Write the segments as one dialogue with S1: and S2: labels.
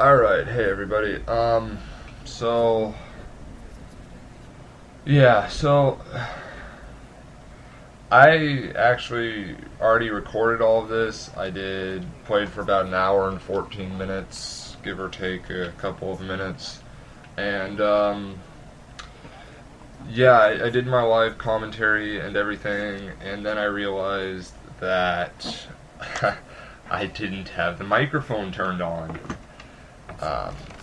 S1: Alright, hey everybody. So yeah, so I actually already recorded all of this. Played for about an hour and 14 minutes, give or take a couple of minutes. And yeah, I did my live commentary and everything, and then I realized that I didn't have the microphone turned on.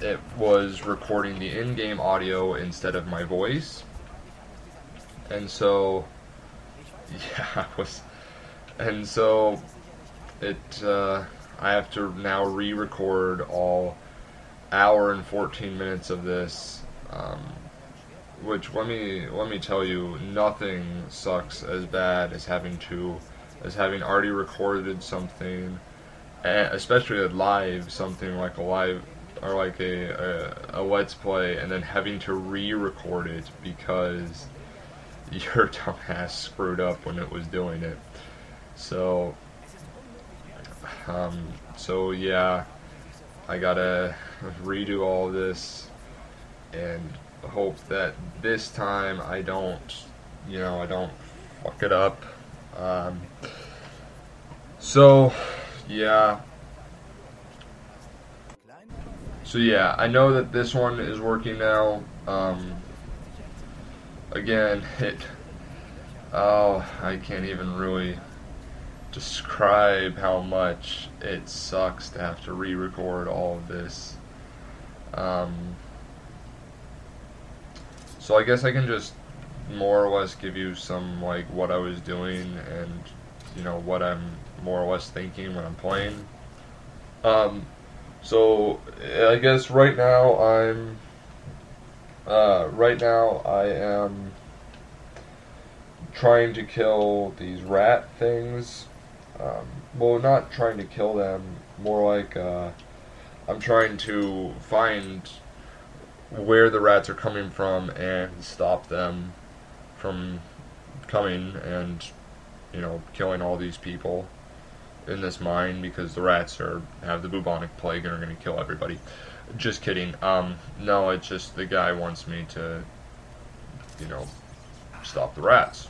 S1: It was recording the in-game audio instead of my voice, and so yeah, and so it I have to now re-record all hour and 14 minutes of this, which let me tell you, nothing sucks as bad as having already recorded something, especially a live something like a live or like a let's play, and then having to re-record it because your dumbass screwed up when it was doing it. So so yeah, I gotta redo all of this and hope that this time I don't fuck it up. So yeah. So yeah, I know that this one is working now. Again, I can't even really describe how much it sucks to have to re-record all of this. So I guess I can just more or less give you some, like, what I was doing and, what I'm more or less thinking when I'm playing. So I guess right now I am trying to kill these rat things. Well, not trying to kill them, more like I'm trying to find where the rats are coming from and stop them from coming and, killing all these people in this mine, because the rats have the bubonic plague and are going to kill everybody. Just kidding. No, it's just the guy wants me to, stop the rats.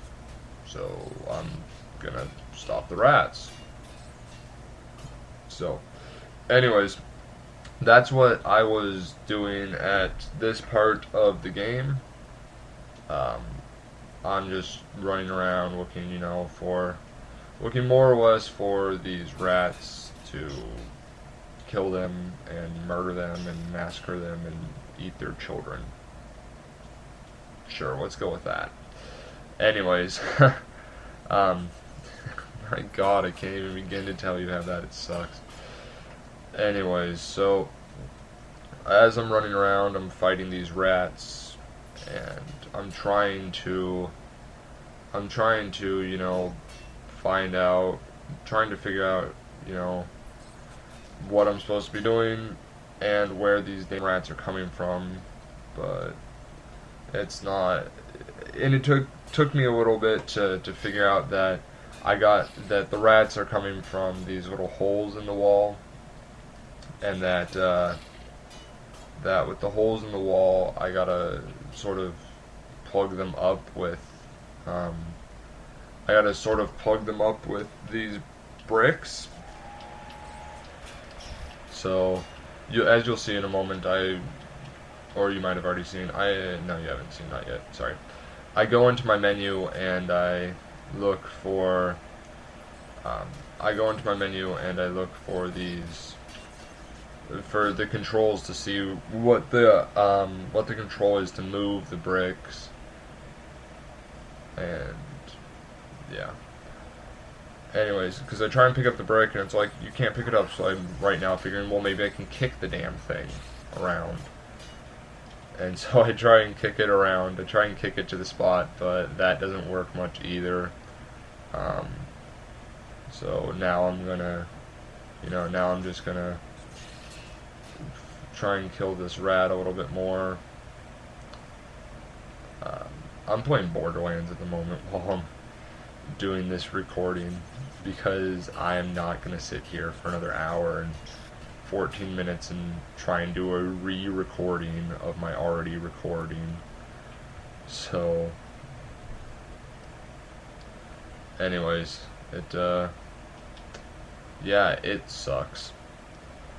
S1: So I'm gonna stop the rats. So, anyways, that's what I was doing at this part of the game. I'm just running around looking, looking more or less for these rats to kill them and murder them and massacre them and eat their children. Sure, let's go with that. Anyways, my God, I can't even begin to tell you how that it sucks. Anyways, so as I'm running around, I'm fighting these rats, and I'm trying to, trying to figure out, what I'm supposed to be doing and where these damn rats are coming from, but it's not, and it took me a little bit to figure out that that the rats are coming from these little holes in the wall, and that with the holes in the wall, I gotta sort of plug them up with these bricks. So, as you'll see in a moment, or you might have already seen, no, you haven't seen that yet, sorry. I go into my menu and I look for, for the controls to see what the control is to move the bricks, and yeah. Anyways, because I try and pick up the brick and it's like, you can't pick it up, so I'm right now figuring, well, maybe I can kick the damn thing around. And so I try and kick it around, I try and kick it to the spot, but that doesn't work much either. So now I'm gonna, now I'm just gonna try and kill this rat a little bit more. I'm playing Borderlands at the moment while I'm doing this recording, because I am not going to sit here for another hour and 14 minutes and try and do a re-recording of my already recording. So, anyways, yeah, it sucks.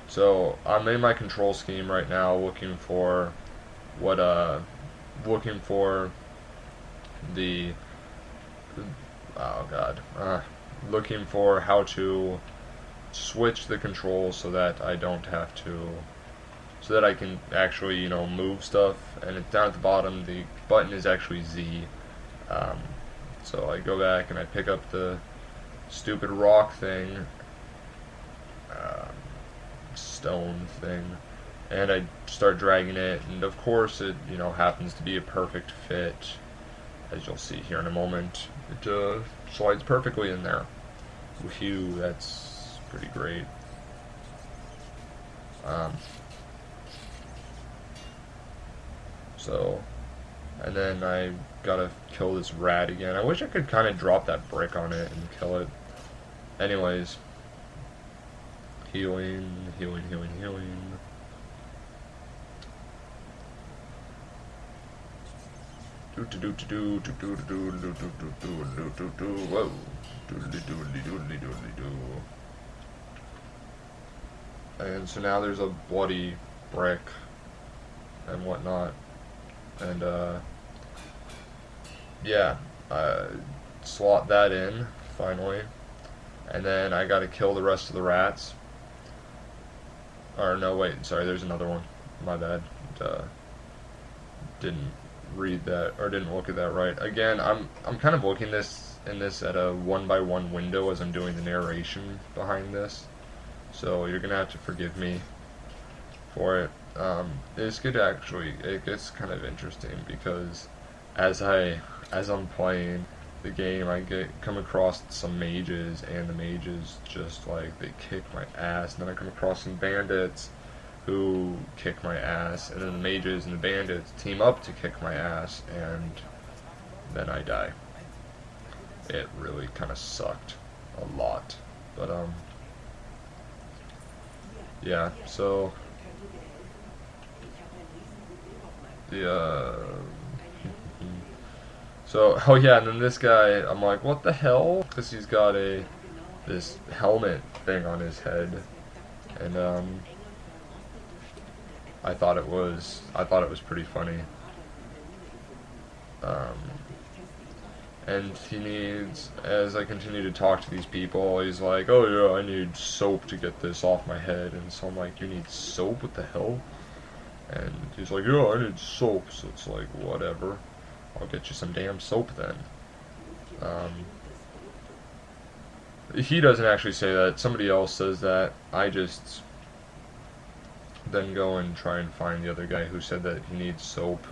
S1: So I'm in my control scheme right now, looking for looking for the, oh god, looking for how to switch the controls so that I don't have to, so that I can actually, you know, move stuff. And it's down at the bottom, the button is actually Z. So I go back and I pick up the stupid rock thing, stone thing, and I start dragging it, and of course it, you know, happens to be a perfect fit, as you'll see here in a moment. It slides perfectly in there. Whew, that's pretty great. So, and then I gotta kill this rat again. I wish I could kind of drop that brick on it and kill it. Anyways, healing, healing, healing, healing. Whoa. And so now there's a bloody brick and whatnot. And yeah, slot that in finally. And then I gotta kill the rest of the rats. Or no, wait, sorry, there's another one. My bad. Didn't read that, or didn't look at that right. Again, I'm kind of looking this at a 1-by-1 window as I'm doing the narration behind this. So you're gonna have to forgive me for it. This could actually, it gets kind of interesting because as I'm playing the game, I come across some mages, and the mages just like, they kick my ass, and then I come across some bandits who kick my ass, and then the mages and the bandits team up to kick my ass, and then I die. It really kind of sucked a lot, but yeah, so the so, oh yeah, and then this guy, I'm like, what the hell? Because he's got this helmet thing on his head, and I thought it was pretty funny. And he needs, as I continue to talk to these people, he's like, oh yeah, I need soap to get this off my head, and so I'm like, you need soap? What the hell? And he's like, yeah, I need soap. So it's like, whatever, I'll get you some damn soap then. He doesn't actually say that, somebody else says that. I just then go and try and find the other guy who said that he needs soap.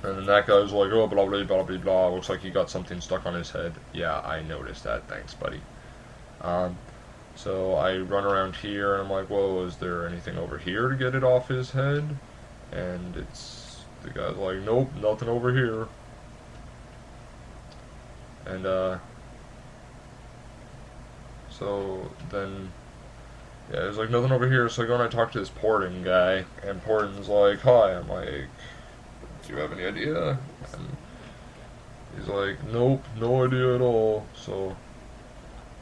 S1: And then that guy's like, oh, blah, blah, blah, blah, blah, looks like he got something stuck on his head. Yeah, I noticed that, thanks, buddy. So I run around here, and I'm like, whoa, is there anything over here to get it off his head? And the guy's like, nope, nothing over here. And, so then, yeah, there's like nothing over here, so I go and I talk to this Porton guy, and Porton's like, hi, I'm like, do you have any idea? And he's like, nope, no idea at all. So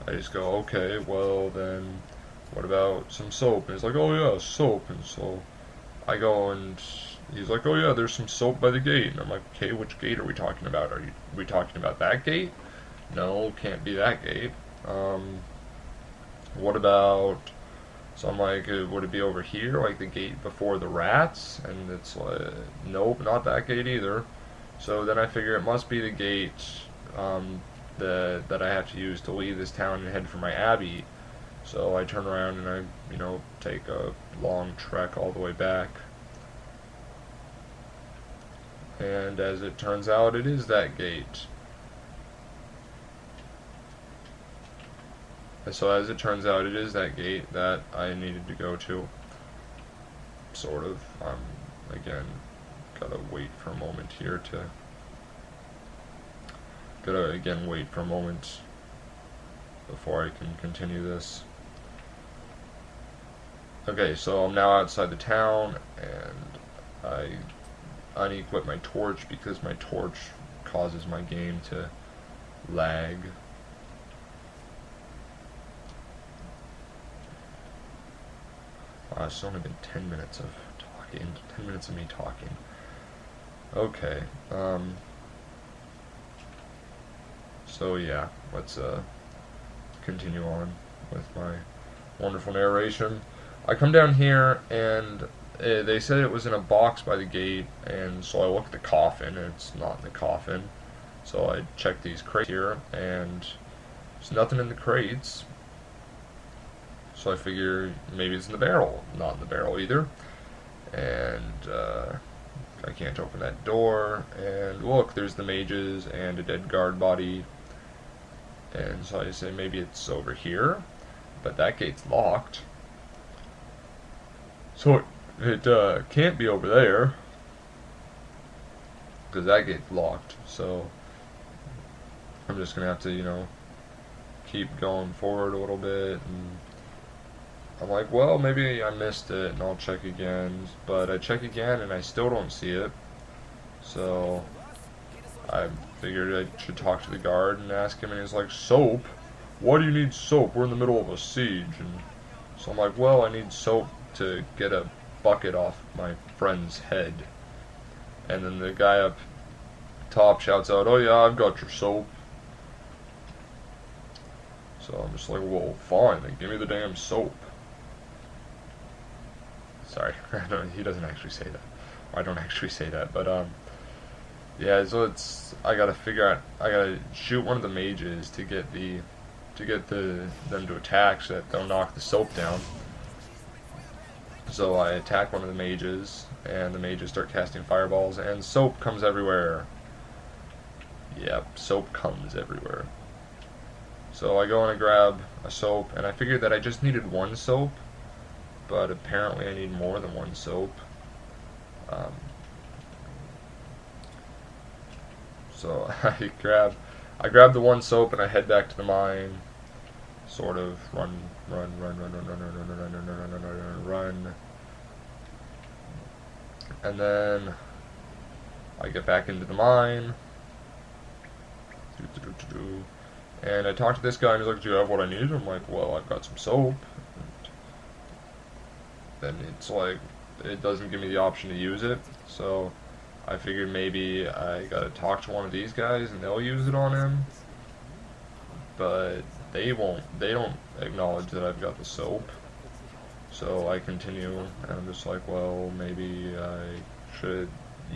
S1: I just go, okay, well then, what about some soap? And he's like, oh yeah, soap. And so I go, and he's like, oh yeah, there's some soap by the gate. And I'm like, okay, which gate are we talking about? Are we talking about that gate? No, can't be that gate. What about, so I'm like, would it be over here, like the gate before the rats? And it's like, nope, not that gate either. So then I figure it must be the gate that I have to use to leave this town and head for my abbey. So I turn around and I, you know, take a long trek all the way back. And as it turns out, it is that gate. So as it turns out, it is that gate that I needed to go to. Sort of. Again, gotta wait for a moment here to... Gotta, again, wait for a moment before I can continue this. Okay, so I'm now outside the town, and I unequip my torch because my torch causes my game to lag. It's only been 10 minutes of talking. 10 minutes of me talking. Okay, so yeah, let's continue on with my wonderful narration. I come down here, and they said it was in a box by the gate, and so I look at the coffin, and it's not in the coffin. So I check these crates here, and there's nothing in the crates. So I figure maybe it's in the barrel. Not in the barrel either. And I can't open that door. And look, there's the mages and a dead guard body. And so I say maybe it's over here. But that gate's locked. So it can't be over there. Because that gate's locked. So I'm just going to have to, you know, keep going forward a little bit. And I'm like, well, maybe I missed it, and I'll check again. But I check again, and I still don't see it. So I figured I should talk to the guard and ask him, and he's like, soap? Why do you need soap? We're in the middle of a siege. And so I'm like, well, I need soap to get a bucket off my friend's head. And then the guy up top shouts out, oh yeah, I've got your soap. So I'm just like, well, fine, then give me the damn soap. Sorry, he doesn't actually say that. I don't actually say that, but yeah. So I gotta figure out. I gotta shoot one of the mages to get them to attack, so that they'll knock the soap down. So I attack one of the mages, and the mages start casting fireballs, and soap comes everywhere. Yep, soap comes everywhere. So I go and I grab a soap, and I figured that I just needed one soap. But apparently I need more than one soap. So I grab the one soap and I head back to the mine. Sort of run. And then I get back into the mine. And I talk to this guy and he's like, do you have what I need? I'm like, well, I've got some soap. Then it's like, it doesn't give me the option to use it, so I figured maybe I gotta talk to one of these guys and they'll use it on him, but they don't acknowledge that I've got the soap. So I continue, and I'm just like, well, maybe I should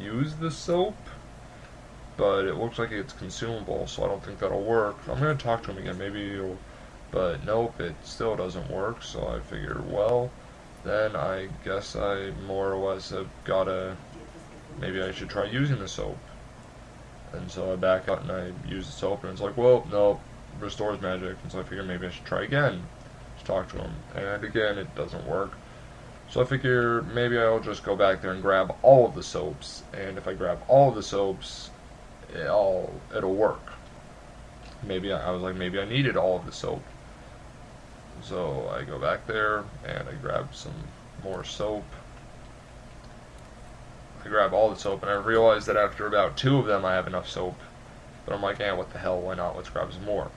S1: use the soap, but it looks like it's consumable, so I don't think that'll work. I'm gonna talk to him again, but nope, it still doesn't work, so I figure, well, then I guess I more or less have gotta, maybe I should try using the soap. And so I back out and I use the soap, and it's like, well, no, restores magic. And so I figure maybe I should try again to talk to him. And again, it doesn't work. So I figure maybe I'll just go back there and grab all of the soaps. And if I grab all of the soaps, it'll work. Maybe I was like, maybe I needed all of the soap. So I go back there and I grab some more soap. I grab all the soap, and I realize that after about 2 of them I have enough soap. But I'm like, what the hell, why not? Let's grab some more.